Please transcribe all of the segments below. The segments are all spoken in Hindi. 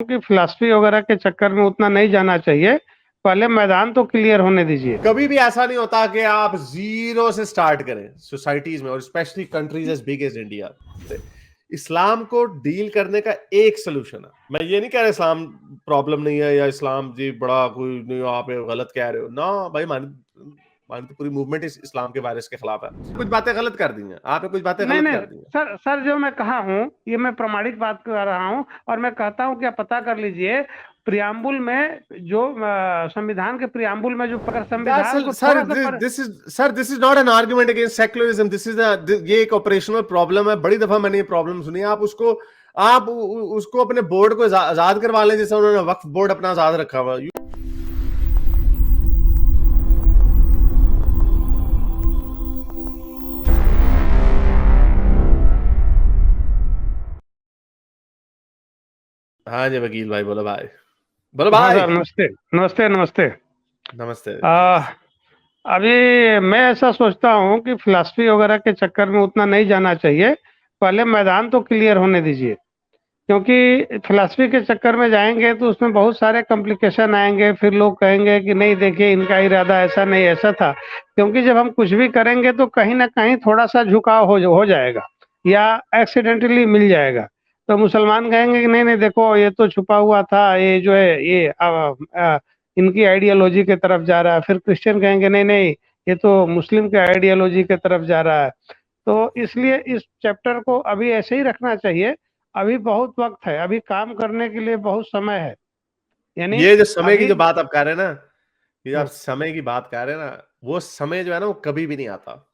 कि फिलॉसफी वगैरह के चक्कर में उतना नहीं जाना चाहिए। पहले मैदान तो क्लियर होने दीजिए। कभी भी ऐसा नहीं होता कि आप जीरो से स्टार्ट करें सोसाइटीज में, और specially countries as big as India. इस्लाम को डील करने का एक सोल्यूशन है। मैं ये नहीं कह रहा इस्लाम प्रॉब्लम नहीं है या इस्लाम जी बड़ा कोई नहीं, आप गलत कह रहे हो ना भाई। हमारी तो पूरी मूवमेंट इस्लाम के वायरस के खिलाफ है। कुछ बातें गलत कर दी हैं आपने, कुछ बातें नहीं गलत नहीं कर दी हैं। सर जो मैं कहा हूँ ये मैं प्रामाणिक बात कर रहा हूँ। और मैं कहता हूँ कि आप पता कर लीजिए प्रियाम्बुल में जो संविधान के प्रियाम्बुल में जो अगर संविधान को सर थोड़ा सा this is not an argument against secularism. ये एक ऑपरेशनल प्रॉब्लम है। बड़ी दफा मैंने ये प्रॉब्लम सुनी है। आप उसको अपने बोर्ड को आजाद करवा लें, जैसे उन्होंने वक्फ बोर्ड अपना आजाद रखा हुआ। हाँ जी वकील भाई, बोलो भाई, बोलो हाँ भाई। सर नमस्ते नमस्ते नमस्ते। नमस्ते। आ, अभी मैं ऐसा सोचता हूँ कि फिलॉसफी वगैरह के चक्कर में उतना नहीं जाना चाहिए। पहले मैदान तो क्लियर होने दीजिए। क्योंकि फिलॉसफी के चक्कर में जाएंगे तो उसमें बहुत सारे कॉम्प्लिकेशन आएंगे। फिर लोग कहेंगे कि नहीं देखिए इनका इरादा ऐसा नहीं ऐसा था। क्योंकि जब हम कुछ भी करेंगे तो कहीं ना कहीं थोड़ा सा झुकाव हो जाएगा या एक्सीडेंटली मिल जाएगा। तो मुसलमान कहेंगे कि नहीं नहीं देखो ये तो छुपा हुआ था, ये जो है ये इनकी आइडियोलॉजी की तरफ जा रहा है। फिर क्रिश्चियन कहेंगे नहीं नहीं ये तो मुस्लिम के आइडियोलॉजी की तरफ जा रहा है। तो इसलिए इस चैप्टर को अभी ऐसे ही रखना चाहिए। अभी बहुत वक्त है, अभी काम करने के लिए बहुत समय है। यानी ये जो समय की अभी जो बात आप कर रहे हैं ना, ये आप हम्म, समय की बात कर रहे हैं ना, वो समय जो है ना वो कभी भी नहीं आता।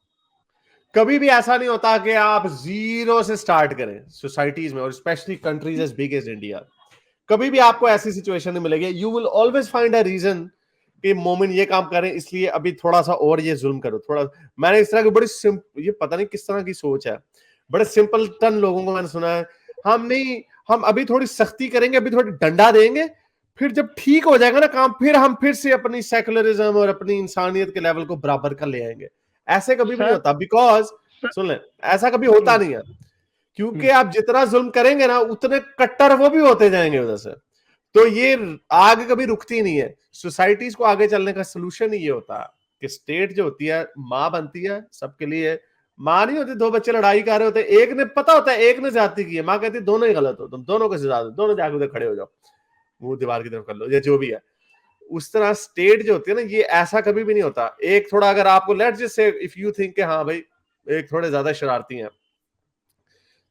कभी भी ऐसा नहीं होता कि आप जीरो से स्टार्ट करें सोसाइटीज में, और specially countries as big as India. कभी भी आपको ऐसी सिचुएशन नहीं मिलेगी। You will always find a reason कि मोमिन ये काम करें इसलिए अभी थोड़ा सा और ये जुल्म करो थोड़ा। मैंने इस तरह की बड़ी ये पता नहीं किस तरह की सोच है। बड़े सिंपल टन लोगों को मैंने सुना है, हम नहीं, हम अभी थोड़ी सख्ती करेंगे, अभी थोड़ी डंडा देंगे, फिर जब ठीक हो जाएगा ना काम, फिर हम फिर से अपनी सेकुलरिज्म और अपनी इंसानियत के लेवल को बराबर कर ले आएंगे। ऐसे कभी भी नहीं सर, होता। बिकॉज सर सुन ले, ऐसा कभी होता हम्म, नहीं है। क्योंकि हम्म, आप जितना जुल्म करेंगे ना उतने कट्टर वो भी होते जाएंगे उधर से। तो ये आग कभी रुकती नहीं है। सोसाइटीज को आगे चलने का सोल्यूशन ही ये होता है कि स्टेट जो होती है माँ बनती है सबके लिए। माँ नहीं होती, दो बच्चे लड़ाई कर रहे होते, एक ने पता होता है एक ने ज्यादती की है, माँ कहती है दोनों ही गलत हो, तुम दोनों को सजा दो, दोनों जाके उधर खड़े हो जाओ, मुंह दीवार की तरफ कर लो, या जो भी है। उस तरह स्टेट जो होती है ना, ये ऐसा कभी भी नहीं होता। एक थोड़ा अगर आपको let's just say if you think हाँ भाई एक थोड़े ज्यादा शरारती हैं,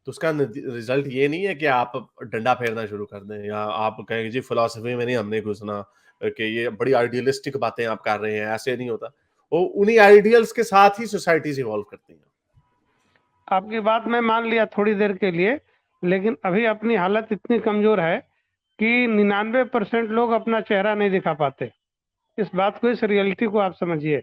तो उसका रिजल्ट ये नहीं है कि आप डंडा फेरना शुरू कर दें, या आप कहेंगे जी फिलॉसफी में नहीं हमने घुसना, कि ये बड़ी आइडियलिस्टिक बातें आप कर रहे हैं। ऐसे नहीं होता। वो उन्हीं आइडियल्स के साथ ही सोसाइटीज इवॉल्व करती हैं। आपकी बात मैं मान लिया थोड़ी देर के लिए। लेकिन अभी अपनी हालत इतनी कमजोर है कि 99% लोग अपना चेहरा नहीं दिखा पाते। इस बात को, इस रियलिटी को आप समझिए।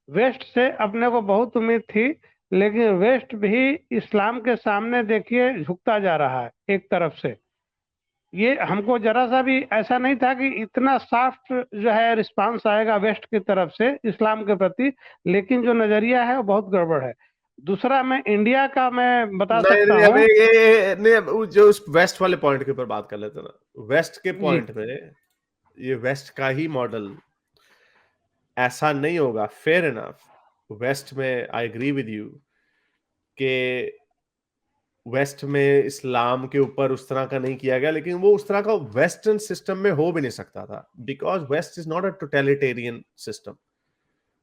वेस्ट से अपने को बहुत उम्मीद थी, लेकिन वेस्ट भी इस्लाम के सामने देखिए झुकता जा रहा है एक तरफ से। ये हमको जरा सा भी ऐसा नहीं था कि इतना सॉफ्ट जो है रिस्पांस आएगा वेस्ट की तरफ से इस्लाम के प्रति। लेकिन जो नजरिया है वो बहुत गड़बड़ है। दूसरा मैं इंडिया का मैं बता नहीं सकता नहीं, हूँ। अबे ये नहीं, जो उस वेस्ट वाले पॉइंट के ऊपर बात कर लेते हैं ना, वेस्ट के जी पॉइंट में ये वेस्ट का ही मॉडल ऐसा नहीं होगा। फेयर इनफ, वेस्ट में आई एग्री विद यू कि वेस्ट में इस्लाम के ऊपर उस तरह का नहीं किया गया, लेकिन वो उस तरह का वेस्टर्न सिस्टम में हो भी नहीं सकता था। Because west is not a totalitarian system.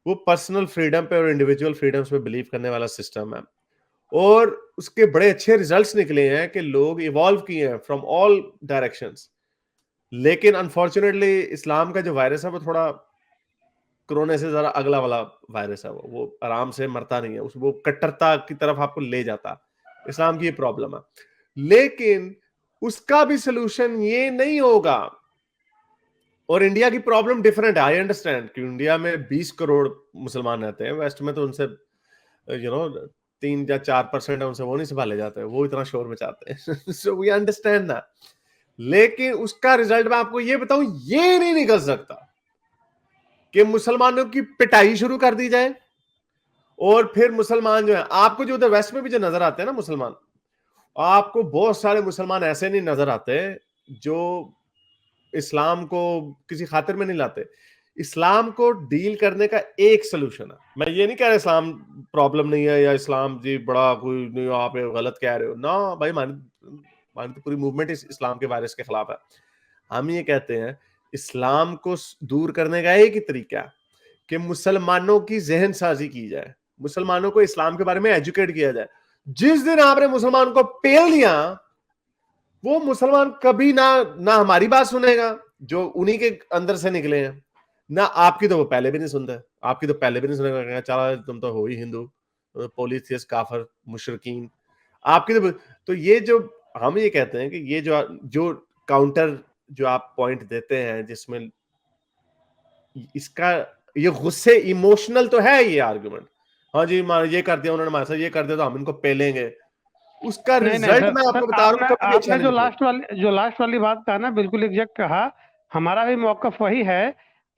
वो पर्सनल फ्रीडम पे और इंडिविजुअल फ्रीडम्स पे बिलीव करने वाला सिस्टम है। और उसके बड़े अच्छे रिजल्ट्स निकले हैं कि लोग इवॉल्व किए हैं फ्रॉम ऑल डायरेक्शंस। लेकिन अनफॉर्चुनेटली इस्लाम का जो वायरस है वो थोड़ा कोरोना से जरा अगला वाला वायरस है। वो आराम से मरता नहीं है, उस वो कट्टरता की तरफ आपको ले जाता है। इस्लाम की ये प्रॉब्लम है। लेकिन उसका भी सोल्यूशन ये नहीं होगा। और इंडिया की प्रॉब्लम डिफरेंट है। आई अंडरस्टैंड कि इंडिया में 20 करोड़ मुसलमान रहते हैं, वेस्ट में तो उनसे यू नो 3 या 4% है, उनसे वो नहीं संभाले जाते, वो इतना शोर मचाते हैं। So we understand that. लेकिन उसका रिजल्ट मैं आपको ये बताऊं, ये नहीं निकल सकता कि मुसलमानों की पिटाई शुरू कर दी जाए और फिर मुसलमान जो है, आपको जो उधर वेस्ट में भी जो नजर आते हैं ना मुसलमान, आपको बहुत सारे मुसलमान ऐसे नहीं नजर आते जो इस्लाम को किसी खातिर में नहीं लाते। इस्लाम को डील करने का एक सोल्यूशन है। मैं ये नहीं कह रहा इस्लाम प्रॉब्लम नहीं है या इस्लाम जी बड़ा कोई नहीं, आप गलत कह रहे हो ना भाई। हमारी तो पूरी मूवमेंट इस्लाम के वायरस के खिलाफ है। हम ये कहते हैं इस्लाम को दूर करने का एक ही तरीका है कि मुसलमानों की जहन साजी की जाए, मुसलमानों को इस्लाम के बारे में एजुकेट किया जाए। जिस दिन आपने मुसलमान को पेल दिया, वो मुसलमान कभी ना हमारी बात सुनेगा जो उन्हीं के अंदर से निकले हैं, ना आपकी तो वो पहले भी नहीं सुनता, आपकी तो पहले भी नहीं सुनेगा, चला तुम तो हो ही हिंदू, पोलिथियस, काफर, मुशरकीन, आपकी तो ये जो हम ये कहते हैं कि ये जो काउंटर जो आप पॉइंट देते हैं जिसमें इसका ये गुस्से इमोशनल तो है ये आर्गुमेंट, हाँ जी ये कर दिया उन्होंने हमारे साथ, ये कर दिया तो हम इनको पेलेंगे, उसका नहीं नहीं रिजल्ट सर, मैं सर आपको बता रहा हूँ कभी अच्छा आपने नहीं निकलेगा। जो लास्ट वाली बात कहा ना, बिल्कुल एग्जैक्ट कहा। हमारा भी मौकफ वही है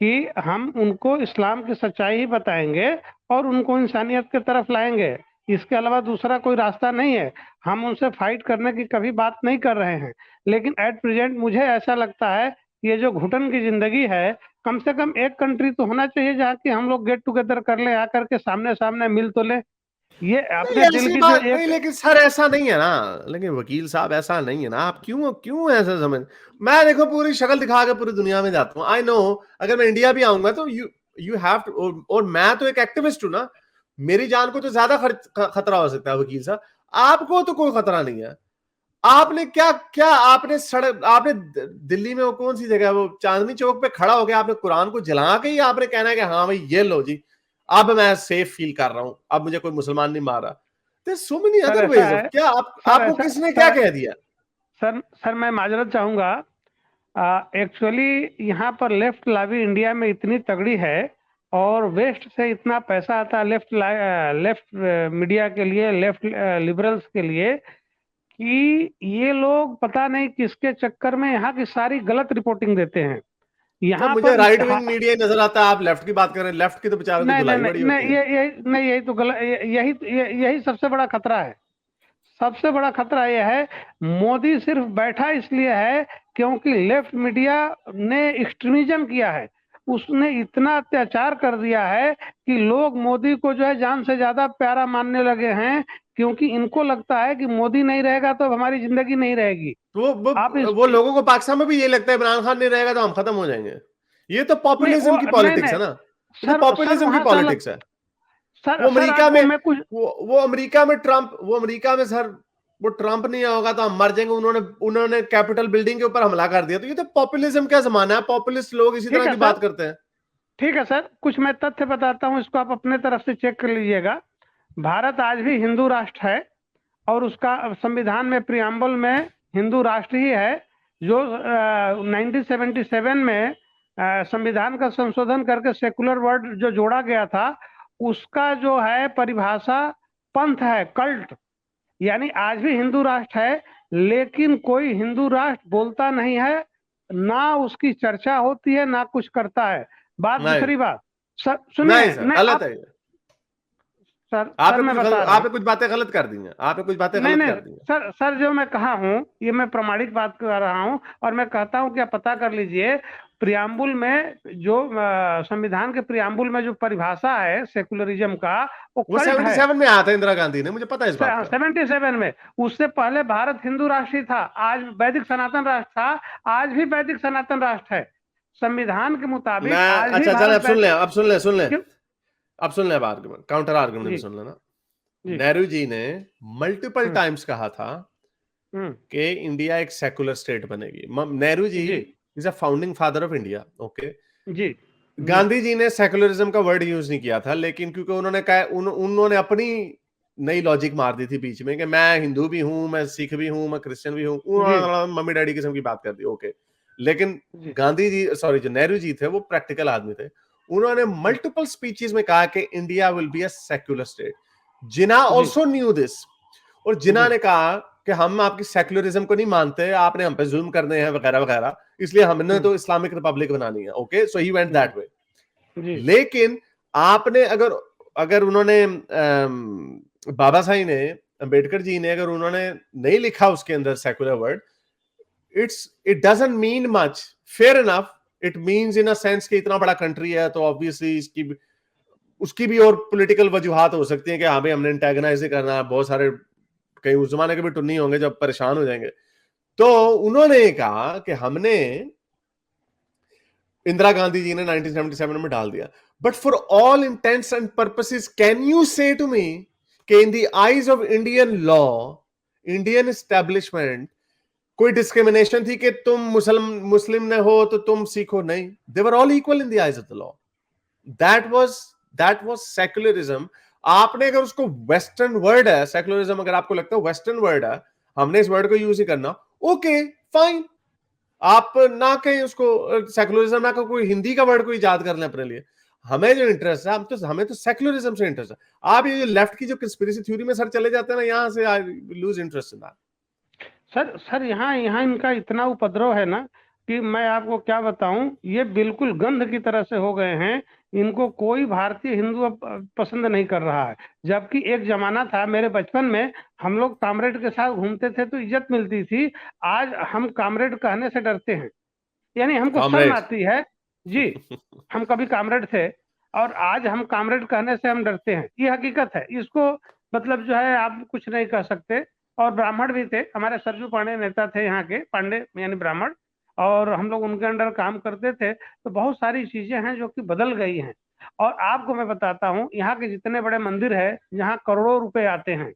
कि हम उनको इस्लाम की सच्चाई ही बताएंगे और उनको इंसानियत की तरफ लाएंगे। इसके अलावा दूसरा कोई रास्ता नहीं है। हम उनसे फाइट करने की कभी बात नहीं कर रहे हैं, लेकिन एट प्रेजेंट मुझे ऐसा लगता है ये जो घुटन की जिंदगी है, कम से कम एक कंट्री तो होना चाहिए जहाँ की हम लोग गेट टुगेदर कर लें, आकर के सामने सामने मिल तो लें। ये नहीं अपने दिल ऐसी की जो बात नहीं, एक। लेकिन सर ऐसा नहीं है ना, लेकिन वकील साहब ऐसा नहीं है ना, आप क्यों क्यों ऐसा समझ। मैं देखो पूरी शक्ल दिखा के पूरी दुनिया में जाता हूँ, आई नो अगर मैं इंडिया भी आऊंगा तो यू हैव टू, और मैं तो एक एक्टिविस्ट हूं ना, मेरी जान को तो ज्यादा खतरा हो सकता है वकील साहब, आपको तो कोई खतरा नहीं है। आपने क्या क्या आपने सड़क, आपने दिल्ली में वो कौन सी जगह है, वो चांदनी चौक पे खड़ा हो गया, आपने कुरान को जला के ही आपने कहना है कि हाँ भाई ये लो जी, अब मैं सेफ फील कर रहा हूं, अब मुझे कोई मुसलमान नहीं मारा। There's so many sir other ऐसा ways of, है, क्या सर आपको ऐसा किसने क्या सर कह दिया। सर मैं माजरत चाहूंगा। एक्चुअली यहाँ पर लेफ्ट लॉबी इंडिया में इतनी तगड़ी है और वेस्ट से इतना पैसा आता है लेफ्ट मीडिया के लिए, लेफ्ट लिबरल्स के लिए, कि ये लोग पता नहीं किसके चक्कर में यहाँ की सारी गलत रिपोर्टिंग देते हैं। जब यहाँ मुझे पर राइट विंग मीडिया नजर आता है, आप लेफ्ट की बात कर रहे हैं, लेफ्ट की तो बेचारों की नहीं नहीं धुलाई नहीं बड़ी होती नहीं, है। यही तो गलत, यही सबसे बड़ा खतरा है। सबसे बड़ा खतरा यह है, मोदी सिर्फ बैठा इसलिए है क्योंकि लेफ्ट मीडिया ने एक्सट्रीमिज्म किया है। उसने इतना अत्याचार कर दिया है कि लोग मोदी को जो है जान से ज्यादा प्यारा मानने लगे हैं, क्योंकि इनको लगता है कि मोदी नहीं रहेगा तो हमारी जिंदगी नहीं रहेगी। तो आप इस वो लोगों को पाकिस्तान में भी ये लगता है इमरान खान नहीं रहेगा तो हम खत्म हो जाएंगे। ये तो नहीं वो पॉपुलिज्म की नहीं पॉलिटिक्स नहीं है ना, ये तो सर सर पॉपुलिज्म की वहां से अलग। पॉलिटिक्स है। सर वो सर अमेरिका आपको में मैं कुछ। वो अमेरिका में ट्रंप, वो अमेरिका में सर वो ट्रंप नहीं होगा तो हम मर जाएंगे, उन्होंने कैपिटल बिल्डिंग के ऊपर हमला कर दिया। तो ये तो पॉपुलिज्म का जमाना है, पॉपुलिस्ट लोग इसी ठीक तरह है की सर, बात करते हैं। ठीक है सर, कुछ मैं तथ्य बताता हूँ, इसको आप अपने तरफ से चेक कर लीजिएगा। भारत आज भी हिंदू राष्ट्र है और उसका संविधान में प्रियम्बल में हिंदू राष्ट्र ही है। जो 1977 में संविधान का संशोधन करके सेकुलर वर्ड जो जोड़ा गया था, उसका जो है परिभाषा पंथ है, कल्ट। यानी आज भी हिंदू राष्ट्र है, लेकिन कोई हिंदू राष्ट्र बोलता नहीं है, ना उसकी चर्चा होती है, ना कुछ करता है। बात नहीं दूसरी बात, सर सुनिए, नहीं सर नहीं गलत आप, है। सर मैं बता रहा हूँ। आपने कुछ बातें गलत कर दी हैं, आपने कुछ बातें नहीं गलत नहीं कर दी हैं। सर जो मैं कहा हूँ ये मैं प्रमाणिक बात कर रहा हूँ, और मैं कहता हूँ कि आप पता कर लीजिए प्रियम्बुल में जो संविधान के प्रियम्बुल में जो परिभाषा है सेकुलरिज्म का, वो वो कल्ट है। 77 में आया था इंदिरा गांधी ने, मुझे पता है इस बात का। 77 में। उससे पहले भारत हिंदू राष्ट्र ही था, आज वैदिक सनातन राष्ट्र था, आज भी वैदिक सनातन राष्ट्र है। संविधान के मैं मुताबिक आज भी अच्छा चल, भारत वैदिक। क्यों? अब सुन ले, अब आर्गुमेंट, काउंटर आर्गुमेंट भी जी सुन लेना। जी। नेहरू जी ने मल्टीपल हम्म टाइम्स कहा था हम्म। कि इंडिया एक सेकुलर स्टेट बनेगी। Nehru ji ji is a founding father of India, okay. Ji ji Gandhi ji ने सेकुलरिज्म का वर्ड यूज नहीं किया था, लेकिन क्योंकि उन्होंने कहा उन्होंने अपनी नई लॉजिक मार दी थी बीच में कि मैं हिंदू भी हूं, मैं सिख भी हूं, मैं क्रिश्चियन भी हूं, जी उन्होंने मम्मी डैडी किस्म की बात कर दी, ओके। लेकिन जी। गांधी जी, सॉरी, जो नेहरू जी थे वो प्रैक्टिकल आदमी थे। उन्होंने मल्टीपल स्पीचेस में कहा कि India will be a secular state. Jinnah ji also knew this, और जिन्ना जी ने कहा कि हम आपकी सेक्युलरिज्म को नहीं मानते, आपने हम पे जुल्म करने हैं वगैरह वगैरह, इसलिए हमने तो इस्लामिक रिपब्लिक बनानी है, okay. So he went that way. जी लेकिन आपने अगर अगर उन्होंने बाबा साहब ने, अंबेडकर जी ने, अगर उन्होंने नहीं लिखा उसके अंदर secular word, it doesn't mean much fair enough, it means in a sense कि इतना बड़ा कंट्री है तो ऑब्वियसली उसकी भी और पॉलिटिकल वजूहात हो सकती हैं कि हाँ भाई हमने एंटेगनाइज करना है, बहुत सारे कहीं उस जमाने के भी टुन्नी होंगे जब परेशान हो जाएंगे। तो उन्होंने कहा कि हमने, इंदिरा गांधी जी ने 1977 में डाल दिया, but for all intends and purposes can you से टू मी कि इन the eyes of Indian law, Indian establishment, कोई डिस्क्रिमिनेशन थी कि तुम मुस्लिम ने हो तो तुम सिख हो? नहीं, they were all equal in the eyes of the law. That was secularism. आपने अगर उसको वेस्टर्न वर्ड है सेक्युलरिज्म, अगर आपको लगता है वेस्टर्न वर्ड है, हमने इस वर्ड को यूज ही करना, ओके फाइन, आप ना कहीं उसको सेक्युलरिज्म, ना कोई हिंदी का वर्ड को इजाद कर लें अपने लिए। हमें जो इंटरेस्ट है, हमें तो सेक्युलरिज्म से इंटरेस्ट है। आप ये लेफ्ट की जो कंस्पिरेसी थ्योरी में सर चले जाते हैं ना, यहां से I lose interest in that. Sir यहाँ यहाँ इनका इतना उपद्रव है ना कि मैं आपको क्या बताऊं, ये बिल्कुल गंध की तरह से हो गए हैं। इनको कोई भारतीय हिंदू अब पसंद नहीं कर रहा है। जबकि एक जमाना था, मेरे बचपन में हम लोग कामरेड के साथ घूमते थे तो इज्जत मिलती थी। आज हम कामरेड कहने से डरते हैं, यानी हमको शर्म कॉमरेड आती है जी। हम कभी कामरेड थे और आज हम कामरेड कहने से हम डरते हैं, ये हकीकत है। इसको मतलब जो है आप कुछ नहीं कह सकते। और ब्राह्मण भी थे, हमारे सरजू पांडे नेता थे यहाँ के, पांडे यानी ब्राह्मण, और हम लोग उनके अंडर काम करते थे। तो बहुत सारी चीजें हैं जो कि बदल गई हैं। और आपको मैं बताता हूँ, यहाँ के जितने बड़े मंदिर है, यहाँ करोड़ों रुपए आते हैं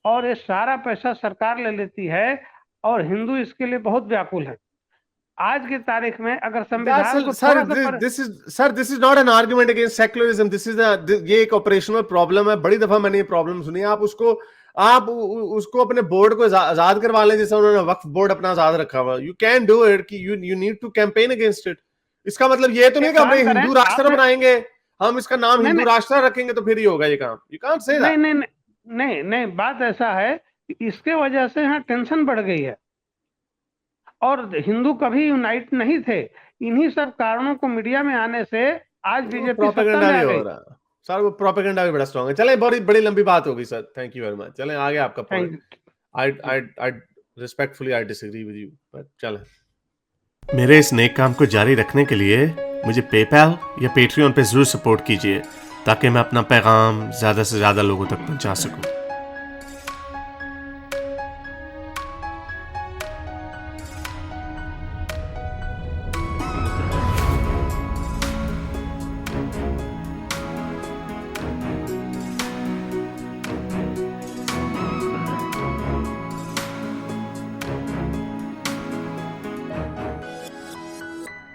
और ये सारा पैसा सरकार ले लेती है और हिंदू इसके लिए बहुत व्याकुल है। आज की तारीख में अगर संविधान को थोड़ा सा this is not an argument against secularism, this is ये एक ऑपरेशनल प्रॉब्लम है। बड़ी दफा मैंने ये प्रॉब्लम सुनी है। आप उसको अपने बोर्ड को आजाद करवा लें, जैसे उन्होंने वक्फ बोर्ड अपना आजाद रखा हुआ। यू कैन डू इट कि you need to campaign against it. इसका मतलब ये तो नहीं कि हम हिंदू राष्ट्र बनाएंगे, हम इसका नाम हिंदू राष्ट्र रखेंगे तो फिर ही होगा ये काम। You can't say that. नहीं, बात ऐसा है कि इसके वजह से यहाँ टेंशन बढ़ गई है और हिंदू कभी यूनाइट नहीं थे। इन्हीं सब कारणों को मीडिया में आने से आज बीजेपी सत्ता में आ गई। सर वो प्रोपेगेंडा भी बड़ा स्ट्रांग है। चलें, बड़ी लंबी बात होगी sir, thank you very much. चलें आगे आपका point. I respectfully I disagree with you, but चलें। मेरे इस नेक काम को जारी रखने के लिए मुझे पेपैल या पेट्रियन पे जरूर सपोर्ट कीजिए ताकि मैं अपना पैगाम ज्यादा से ज्यादा लोगों तक पहुंचा सकूं।